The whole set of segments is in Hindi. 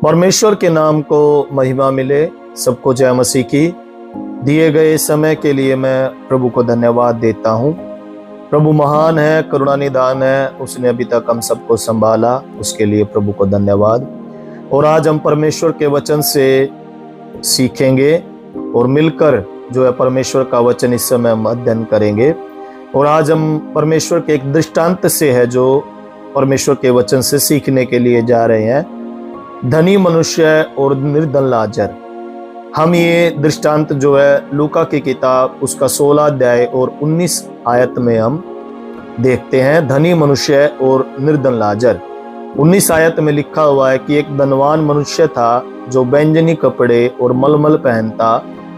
परमेश्वर के नाम को महिमा मिले। सबको जय मसीह की। दिए गए समय के लिए मैं प्रभु को धन्यवाद देता हूँ। प्रभु महान है, करुणा निधान है, उसने अभी तक हम सबको संभाला, उसके लिए प्रभु को धन्यवाद। और आज हम परमेश्वर के वचन से सीखेंगे और मिलकर जो है परमेश्वर का वचन इस समय हम अध्ययन करेंगे। और आज हम परमेश्वर के एक दृष्टांत से है जो परमेश्वर के वचन से सीखने के लिए जा रहे हैं, धनी मनुष्य और निर्धन लाजर। हम ये दृष्टांत जो है लूका की किताब उसका 16 अध्याय और 19 आयत में हम देखते हैं। धनी मनुष्य और निर्धन लाजर। 19 आयत में लिखा हुआ है कि एक धनवान मनुष्य था जो बैंजनी कपड़े और मलमल पहनता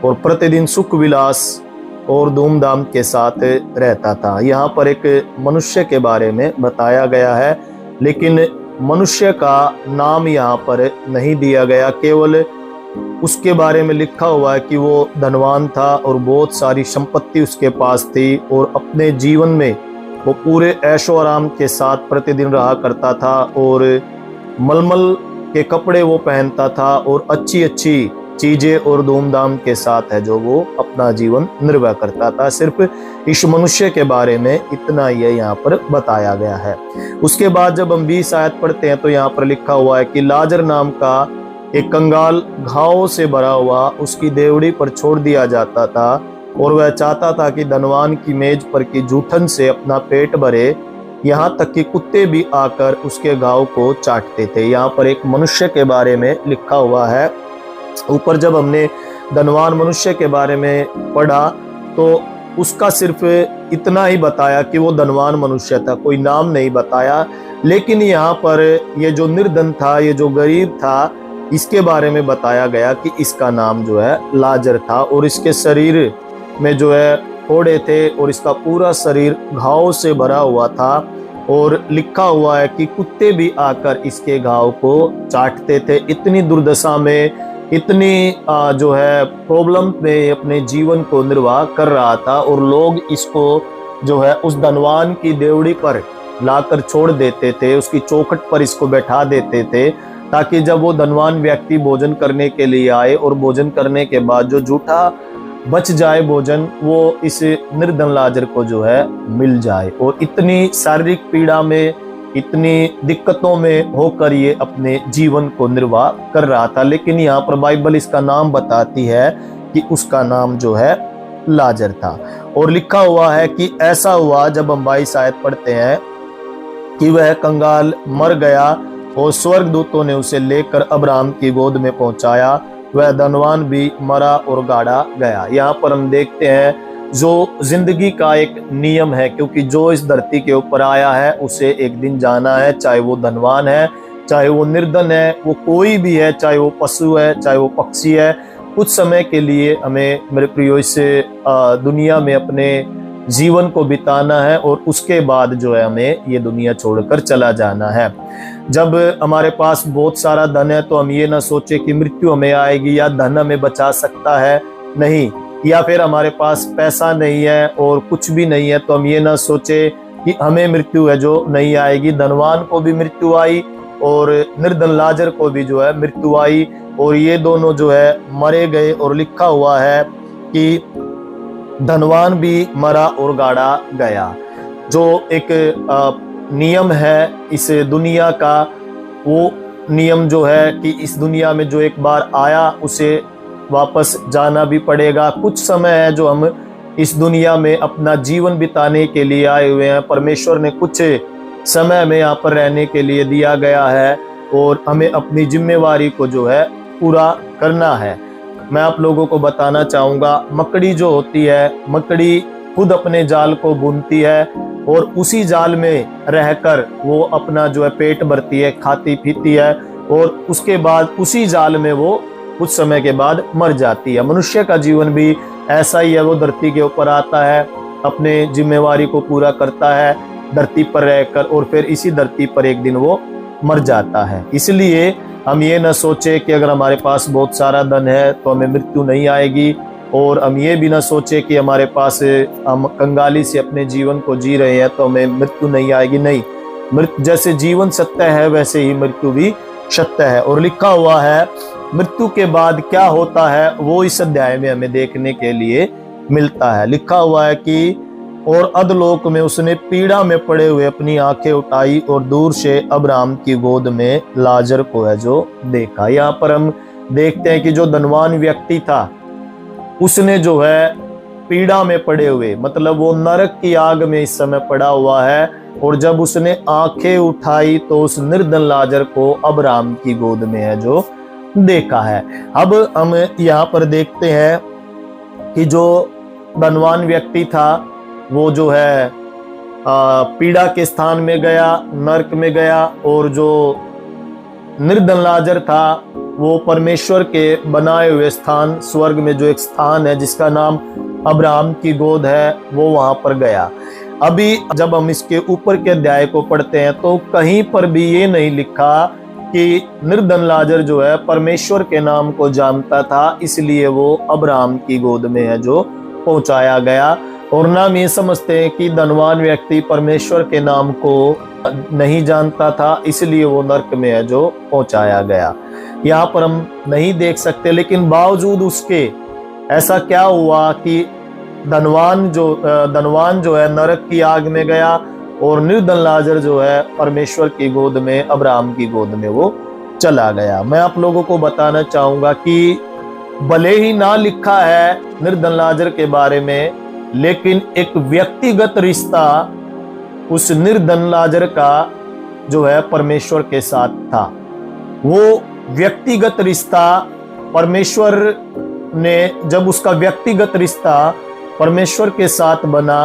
और प्रतिदिन सुख विलास और धूमधाम के साथ रहता था। यहाँ पर एक मनुष्य के बारे में बताया गया है, लेकिन मनुष्य का नाम यहाँ पर नहीं दिया गया। केवल उसके बारे में लिखा हुआ है कि वो धनवान था और बहुत सारी संपत्ति उसके पास थी और अपने जीवन में वो पूरे ऐशो आराम के साथ प्रतिदिन रहा करता था और मलमल के कपड़े वो पहनता था और अच्छी अच्छी चीजें और धूमधाम के साथ है जो वो अपना जीवन निर्वाह करता था। सिर्फ इस मनुष्य के बारे में इतना ही यहाँ पर बताया गया है। उसके बाद जब हम 20 आयत पढ़ते हैं तो यहाँ पर लिखा हुआ है कि लाजर नाम का एक कंगाल घावों से भरा हुआ उसकी देवड़ी पर छोड़ दिया जाता था और वह चाहता था कि धनवान की मेज पर की जूठन से अपना पेट भरे, यहाँ तक कि कुत्ते भी आकर उसके घाव को चाटते थे। यहाँ पर एक मनुष्य के बारे में लिखा हुआ है। ऊपर जब हमने धनवान मनुष्य के बारे में पढ़ा तो उसका सिर्फ इतना ही बताया कि वो धनवान मनुष्य था, कोई नाम नहीं बताया। लेकिन यहाँ पर ये जो निर्धन था, ये जो गरीब था, इसके बारे में बताया गया कि इसका नाम जो है लाजर था और इसके शरीर में जो है फोड़े थे और इसका पूरा शरीर घाव से भरा हुआ था और लिखा हुआ है कि कुत्ते भी आकर इसके घाव को चाटते थे। इतनी दुर्दशा में, इतनी जो है प्रॉब्लम में अपने जीवन को निर्वाह कर रहा था और लोग इसको जो है उस धनवान की देवड़ी पर लाकर छोड़ देते थे, उसकी चौखट पर इसको बैठा देते थे ताकि जब वो धनवान व्यक्ति भोजन करने के लिए आए और भोजन करने के बाद जो जूठा बच जाए भोजन, वो इस निर्धन लाजर को जो है मिल जाए। और इतनी शारीरिक पीड़ा में, इतनी दिक्कतों में होकर ये अपने जीवन को निर्वाह कर रहा था। लेकिन यहाँ पर बाइबल इसका नाम बताती है कि उसका नाम जो है लाजर था। और लिखा हुआ है कि ऐसा हुआ, जब हम 22 आयत पढ़ते हैं, कि वह कंगाल मर गया और स्वर्गदूतों ने उसे लेकर अब्राहम की गोद में पहुंचाया। वह धनवान भी मरा और गाड़ा गया। यहाँ पर हम देखते हैं जो जिंदगी का एक नियम है, क्योंकि जो इस धरती के ऊपर आया है उसे एक दिन जाना है, चाहे वो धनवान है, चाहे वो निर्धन है, वो कोई भी है, चाहे वो पशु है, चाहे वो पक्षी है। कुछ समय के लिए हमें, मेरे प्रियो, इस दुनिया में अपने जीवन को बिताना है और उसके बाद जो है हमें ये दुनिया छोड़कर चला जाना है। जब हमारे पास बहुत सारा धन है तो हम ये ना सोचे कि मृत्यु हमें आएगी या धन हमें बचा सकता है, नहीं। या फिर हमारे पास पैसा नहीं है और कुछ भी नहीं है तो हम ये ना सोचे कि हमें मृत्यु है जो नहीं आएगी। धनवान को भी मृत्यु आई और निर्धन लाजर को भी जो है मृत्यु आई और ये दोनों जो है मरे गए। और लिखा हुआ है कि धनवान भी मरा और गाड़ा गया। जो एक नियम है इस दुनिया का, वो नियम जो है कि इस दुनिया में जो एक बार आया उसे वापस जाना भी पड़ेगा। कुछ समय है जो हम इस दुनिया में अपना जीवन बिताने के लिए आए हुए हैं। परमेश्वर ने कुछ समय में यहाँ पर रहने के लिए दिया गया है और हमें अपनी जिम्मेवारी को जो है पूरा करना है। मैं आप लोगों को बताना चाहूँगा, मकड़ी जो होती है, मकड़ी खुद अपने जाल को बुनती है और उसी जाल में रहकर वो अपना जो है पेट भरती है, खाती पीती है और उसके बाद उसी जाल में वो कुछ समय के बाद मर जाती है। मनुष्य का जीवन भी ऐसा ही है। वो धरती के ऊपर आता है, अपने जिम्मेवारी को पूरा करता है धरती पर रहकर और फिर इसी धरती पर एक दिन वो मर जाता है। इसलिए हम ये न सोचे कि अगर हमारे पास बहुत सारा धन है तो हमें मृत्यु नहीं आएगी, और हम ये भी ना सोचे कि हमारे पास, हम कंगाली से अपने जीवन को जी रहे हैं तो हमें मृत्यु नहीं आएगी। नहीं, जैसे जीवन सत्य है वैसे ही मृत्यु भी सत्य है। और लिखा हुआ है मृत्यु के बाद क्या होता है वो इस अध्याय में हमें देखने के लिए मिलता है। लिखा हुआ है कि और अधलोक में उसने पीड़ा में पड़े हुए अपनी आंखें उठाई और दूर से अब्राहम की गोद में लाजर को है जो देखा। यहाँ पर हम देखते हैं कि जो धनवान व्यक्ति था उसने जो है पीड़ा में पड़े हुए, मतलब वो नरक की आग में इस समय पड़ा हुआ है, और जब उसने आंखें उठाई तो उस निर्धन लाजर को अब्राहम की गोद में है जो देखा है। अब हम यहाँ पर देखते हैं कि जो धनवान व्यक्ति था वो जो है पीड़ा के स्थान में गया, नरक में गया, और जो निर्धन लाजर था वो परमेश्वर के बनाए हुए स्थान स्वर्ग में जो एक स्थान है जिसका नाम अब्राहम की गोद है वो वहां पर गया। अभी जब हम इसके ऊपर के अध्याय को पढ़ते हैं तो कहीं पर भी ये नहीं लिखा कि निर्धन लाजर जो है परमेश्वर के नाम को जानता था इसलिए वो अब्राहम की गोद में है जो पहुंचाया गया, और ना हम ये समझते हैं कि धनवान व्यक्ति परमेश्वर के नाम को नहीं जानता था इसलिए वो नरक में है जो पहुंचाया गया। यहाँ पर हम नहीं देख सकते, लेकिन बावजूद उसके ऐसा क्या हुआ कि धनवान जो है नरक की आग में गया और निर्धन लाजर जो है परमेश्वर की गोद में, अब्राहम की गोद में वो चला गया। मैं आप लोगों को बताना चाहूंगा कि भले ही ना लिखा है निर्धन लाजर के बारे में, लेकिन एक व्यक्तिगत रिश्ता उस निर्धन लाजर का जो है परमेश्वर के साथ था। वो व्यक्तिगत रिश्ता परमेश्वर ने, जब उसका व्यक्तिगत रिश्ता परमेश्वर के साथ बना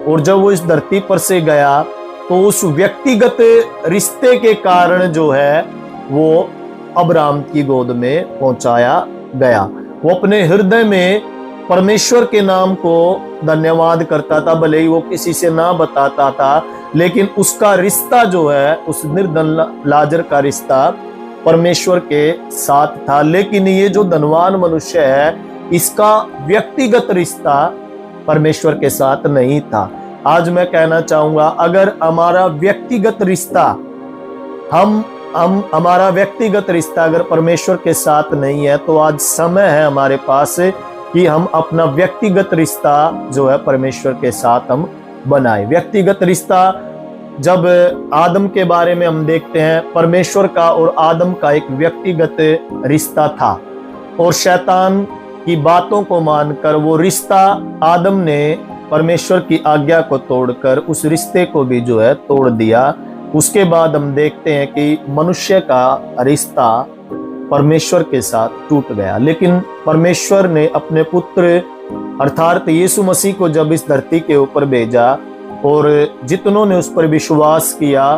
और जब वो इस धरती पर से गया तो उस व्यक्तिगत रिश्ते के कारण जो है वो अब्राहम की गोद में पहुंचाया गया। वो अपने हृदय में परमेश्वर के नाम को धन्यवाद करता था, भले ही वो किसी से ना बताता था, लेकिन उसका रिश्ता जो है उस निर्धन लाजर का रिश्ता परमेश्वर के साथ था। लेकिन ये जो धनवान मनुष्य है इसका व्यक्तिगत रिश्ता परमेश्वर के साथ नहीं था। आज मैं कहना चाहूंगा अगर हमारा व्यक्तिगत रिश्ता हमारा व्यक्तिगत रिश्ता अगर परमेश्वर के साथ नहीं है तो आज समय है हमारे पास कि हम अपना व्यक्तिगत रिश्ता जो है परमेश्वर के साथ हम बनाए। व्यक्तिगत रिश्ता जब आदम के बारे में हम देखते हैं, परमेश्वर का और आदम का एक व्यक्तिगत रिश्ता था, और शैतान की बातों को मानकर वो रिश्ता आदम ने परमेश्वर की आज्ञा को तोड़कर उस रिश्ते को भी जो है तोड़ दिया। उसके बाद हम देखते हैं कि मनुष्य का रिश्ता परमेश्वर के साथ टूट गया। लेकिन परमेश्वर ने अपने पुत्र अर्थात यीशु मसीह को जब इस धरती के ऊपर भेजा और जितनों ने उस पर विश्वास किया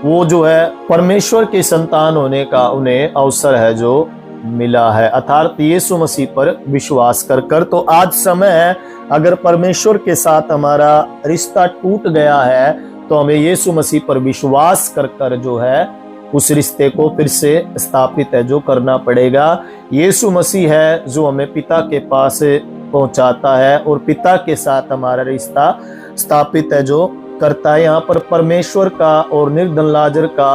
वो जो है परमेश्वर के संतान होने का उन्हें अवसर है जो मिला है, अर्थात यीशु मसीह पर विश्वास कर। तो आज समय है, अगर परमेश्वर के साथ हमारा रिश्ता टूट गया है तो हमें यीशु मसीह पर विश्वास कर जो है उस रिश्ते को फिर से स्थापित है जो करना पड़ेगा। यीशु मसीह है जो हमें पिता के पास पहुंचाता है और पिता के साथ हमारा रिश्ता स्थापित है जो करता है। यहाँ पर परमेश्वर का और निर्धन लाजर का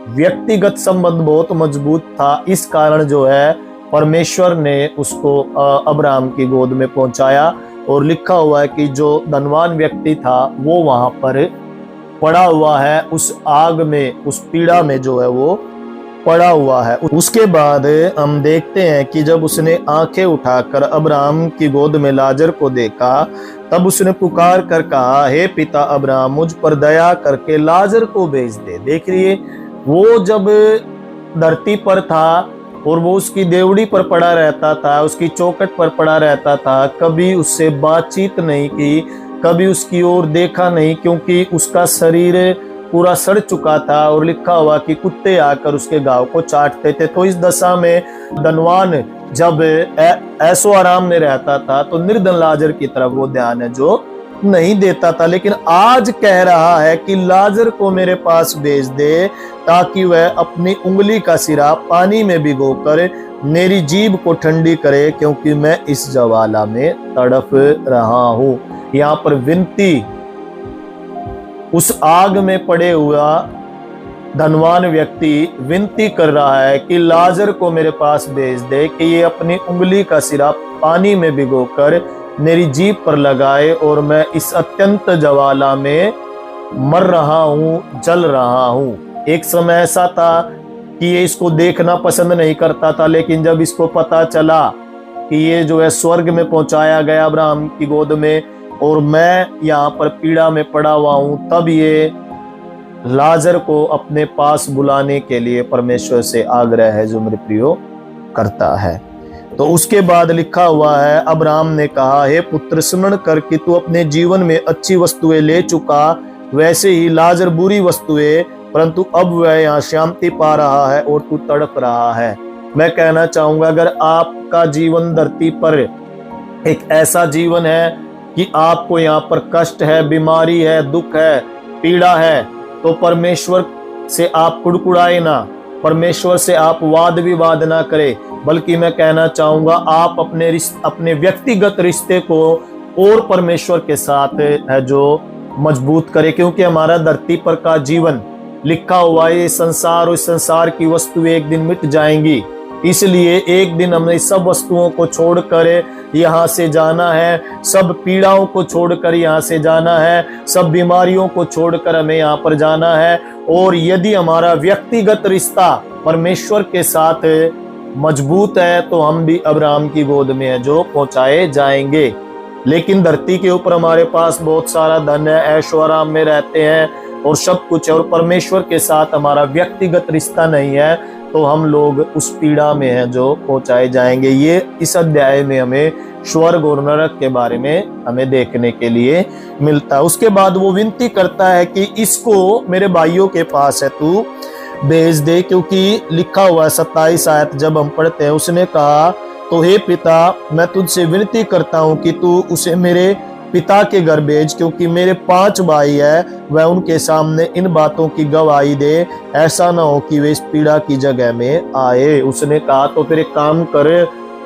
व्यक्तिगत संबंध बहुत मजबूत था, इस कारण जो है परमेश्वर ने उसको अब्राहम की गोद में पहुंचाया। और लिखा हुआ है कि जो धनवान व्यक्ति था वो वहां पर पड़ा हुआ है, उस आग में, उस पीड़ा में जो है वो पड़ा हुआ है। उसके बाद हम देखते हैं कि जब उसने आंखें उठाकर अब्राहम की गोद में लाजर को देखा तब उसने पुकार कर कहा, हे पिता अब्राहम, मुझ पर दया करके लाजर को भेज दे। देखिए वो जब धरती पर था और वो उसकी देवड़ी पर पड़ा रहता था, उसकी चौखट पर पड़ा रहता था, कभी उससे बातचीत नहीं की, कभी उसकी ओर देखा नहीं, क्योंकि उसका शरीर पूरा सड़ चुका था और लिखा हुआ कि कुत्ते आकर उसके घाव को चाटते थे। तो इस दशा में धनवान जब ऐसो आराम में रहता था तो निर्धन लाजर की तरफ वो ध्यान है जो नहीं देता था। लेकिन आज कह रहा है कि लाजर को मेरे पास भेज दे ताकि वह अपनी उंगली का सिरा पानी में भिगोकर मेरी जीभ को ठंडी करे, क्योंकि मैं इस ज्वाला में तड़प रहा हूं। यहाँ पर विनती उस आग में पड़े हुआ धनवान व्यक्ति विनती कर रहा है कि लाजर को मेरे पास भेज दे कि ये अपनी उंगली का सिरा पानी में भिगोकर मेरी जीभ पर लगाए और मैं इस अत्यंत ज्वाला में मर रहा हूँ, जल रहा हूँ। एक समय ऐसा था कि ये इसको देखना पसंद नहीं करता था, लेकिन जब इसको पता चला कि ये जो है स्वर्ग में पहुंचाया गया अब्राहम की गोद में और मैं यहाँ पर पीड़ा में पड़ा हुआ हूँ, तब ये लाजर को अपने पास बुलाने के लिए परमेश्वर से आग्रह है जो मेरे प्रियो करता है। तो उसके बाद लिखा हुआ है, अब्राहम ने कहा, हे पुत्र, स्मरण कर कि तू अपने जीवन में अच्छी वस्तुएं ले चुका, वैसे ही लाजर बुरी वस्तुएं, परंतु अब वह यहाँ शांति पा रहा है और तू तड़प रहा है। मैं कहना चाहूंगा, अगर आपका जीवन धरती पर एक ऐसा जीवन है कि आपको यहाँ पर कष्ट है, बीमारी है, दुख है, पीड़ा है, तो परमेश्वर से आप कुड़कुड़ाए ना, परमेश्वर से आप वाद विवाद ना करें, बल्कि मैं कहना चाहूंगा आप अपने व्यक्तिगत रिश्ते को और परमेश्वर के साथ है जो मजबूत करें, क्योंकि हमारा धरती पर का जीवन लिखा हुआ है, ये संसार और इस संसार की वस्तुएं एक दिन मिट जाएंगी, इसलिए एक दिन हमें सब वस्तुओं को छोड़कर यहाँ से जाना है, सब पीड़ाओं को छोड़कर यहाँ से जाना है, सब बीमारियों को छोड़कर हमें यहाँ पर जाना है। और यदि हमारा व्यक्तिगत रिश्ता परमेश्वर के साथ मजबूत है तो हम भी अब्राहम की गोद में है जो पहुंचाए जाएंगे। लेकिन धरती के ऊपर हमारे पास बहुत सारा धन है, ऐशो आराम में रहते हैं और सब कुछ है, और परमेश्वर के साथ हमारा व्यक्तिगत रिश्ता नहीं है, तो हम लोग उस पीड़ा में हैं जो पहुंचाए जाएंगे। ये इस अध्याय में हमें स्वर्ग और नरक के बारे में हमें देखने के लिए मिलता है। उसके बाद वो विनती करता है कि इसको मेरे भाइयों के पास है तू भेज दे, क्योंकि लिखा हुआ है 27 आयत जब हम पढ़ते हैं, उसने कहा, तो हे पिता, मैं तुझसे विनती करता हूँ कि तू उसे मेरे पिता के घर भेज, क्योंकि मेरे 5 भाई है, वह उनके सामने इन बातों की गवाही दे, ऐसा ना हो कि वे इस पीड़ा की जगह में आए। उसने कहा, तो फिर एक काम कर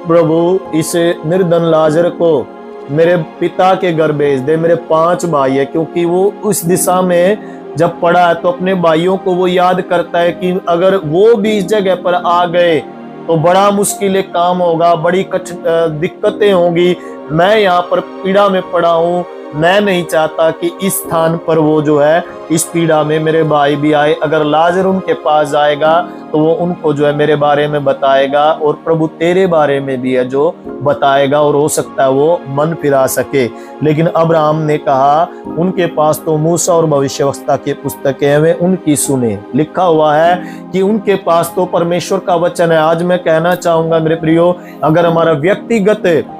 प्रभु, इस निर्धन लाजर को मेरे पिता के घर भेज दे, मेरे 5 भाई है, क्योंकि वो उस दिशा में जब पड़ा है तो अपने भाइयों को वो याद करता है कि अगर वो भी इस जगह पर आ गए तो बड़ा मुश्किल काम होगा, बड़ी दिक्कतें होंगी, मैं यहाँ पर पीड़ा में पड़ा हूँ, मैं नहीं चाहता कि इस स्थान पर वो जो है इस पीड़ा में मेरे भाई भी आए। अगर लाजर उनके पास जाएगा तो वो उनको जो है मेरे बारे में बताएगा और प्रभु तेरे बारे में भी है जो बताएगा, और हो सकता है वो मन फिरा सके। लेकिन अब्राहम ने कहा, उनके पास तो मूसा और भविष्यवक्ता की पुस्तकें हैं, वे उनकी सुने। लिखा हुआ है कि उनके पास तो परमेश्वर का वचन है। आज मैं कहना चाहूंगा मेरे प्रियो, अगर हमारा व्यक्तिगत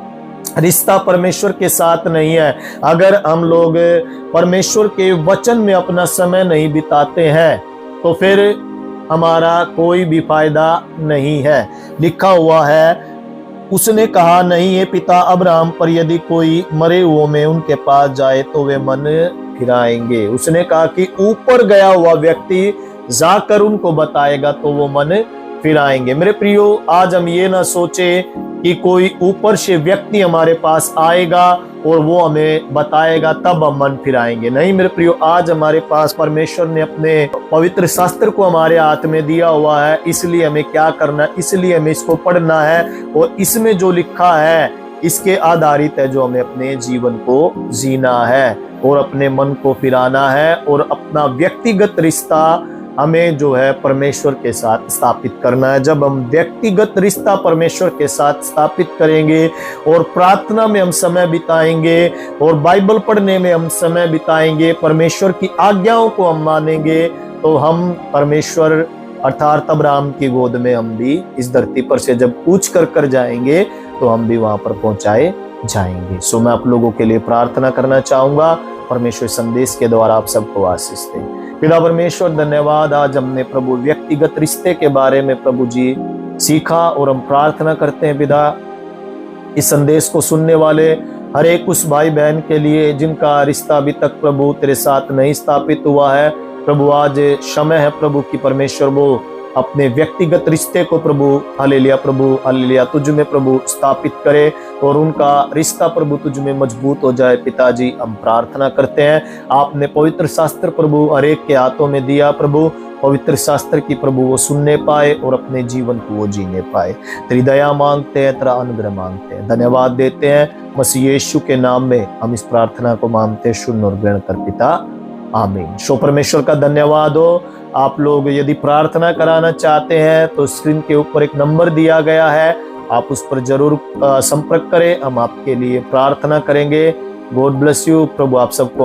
रिश्ता परमेश्वर के साथ नहीं है, अगर हम लोग परमेश्वर के वचन में अपना समय नहीं बिताते हैं, तो फिर हमारा कोई भी फायदा नहीं है। लिखा हुआ है, उसने कहा, नहीं ये पिता अब्राहम, पर यदि कोई मरे हुओं में उनके पास जाए तो वे मन फिराएंगे। उसने कहा कि ऊपर गया हुआ व्यक्ति जाकर उनको बताएगा तो वो मन फिराएंगे। मेरे प्रियो, आज हम ये ना सोचे कि कोई ऊपर से व्यक्ति हमारे पास आएगा और वो हमें बताएगा तब हम मन फिराएंगे। नहीं मेरे प्रियो, आज हमारे पास परमेश्वर ने अपने पवित्र शास्त्र को हमारे हाथ में दिया हुआ है, इसलिए हमें क्या करना है, इसलिए हमें इसको पढ़ना है और इसमें जो लिखा है इसके आधारित है जो हमें अपने जीवन को जीना है और अपने मन को फिराना है और अपना व्यक्तिगत रिश्ता हमें जो है परमेश्वर के साथ स्थापित करना है। जब हम व्यक्तिगत रिश्ता परमेश्वर के साथ स्थापित करेंगे और प्रार्थना में हम समय बिताएंगे और बाइबल पढ़ने में हम समय बिताएंगे, परमेश्वर की आज्ञाओं को हम मानेंगे, तो हम परमेश्वर अर्थात अब्राहम की गोद में हम भी इस धरती पर से जब कूच कर जाएंगे तो हम भी वहां पर पहुंचाए जाएंगे। सो मैं आप लोगों के लिए प्रार्थना करना चाहूंगा, परमेश्वर संदेश के द्वारा आप सबको आशीष दे। पिता परमेश्वर, धन्यवाद, आज हमने प्रभु व्यक्तिगत रिश्ते के बारे में प्रभु जी सीखा और हम प्रार्थना करते हैं पिता, इस संदेश को सुनने वाले हर एक उस भाई बहन के लिए जिनका रिश्ता अभी तक प्रभु तेरे साथ नहीं स्थापित हुआ है, प्रभु आज समय है प्रभु की परमेश्वर वो अपने व्यक्तिगत रिश्ते को प्रभु हालेलुया तुझ में प्रभु स्थापित करे और उनका रिश्ता प्रभु तुझ में मजबूत हो जाए। पिताजी हम प्रार्थना करते हैं, आपने पवित्र शास्त्र प्रभु हर एक के हाथों में दिया प्रभु, पवित्र शास्त्र की प्रभु वो सुनने पाए और अपने जीवन को वो जीने पाए। तेरी दया मांगते हैं, तेरा अनुग्रह मांगते हैं, धन्यवाद देते हैं। मसीह यीशु के नाम में हम इस प्रार्थना को मांगते हैं, सुन और ग्रहण कर पिता, आमीन। सो परमेश्वर का धन्यवाद हो। आप लोग यदि प्रार्थना कराना चाहते हैं तो स्क्रीन के ऊपर एक नंबर दिया गया है, आप उस पर जरूर संपर्क करें, हम आपके लिए प्रार्थना करेंगे। God bless you. प्रभु आप सबको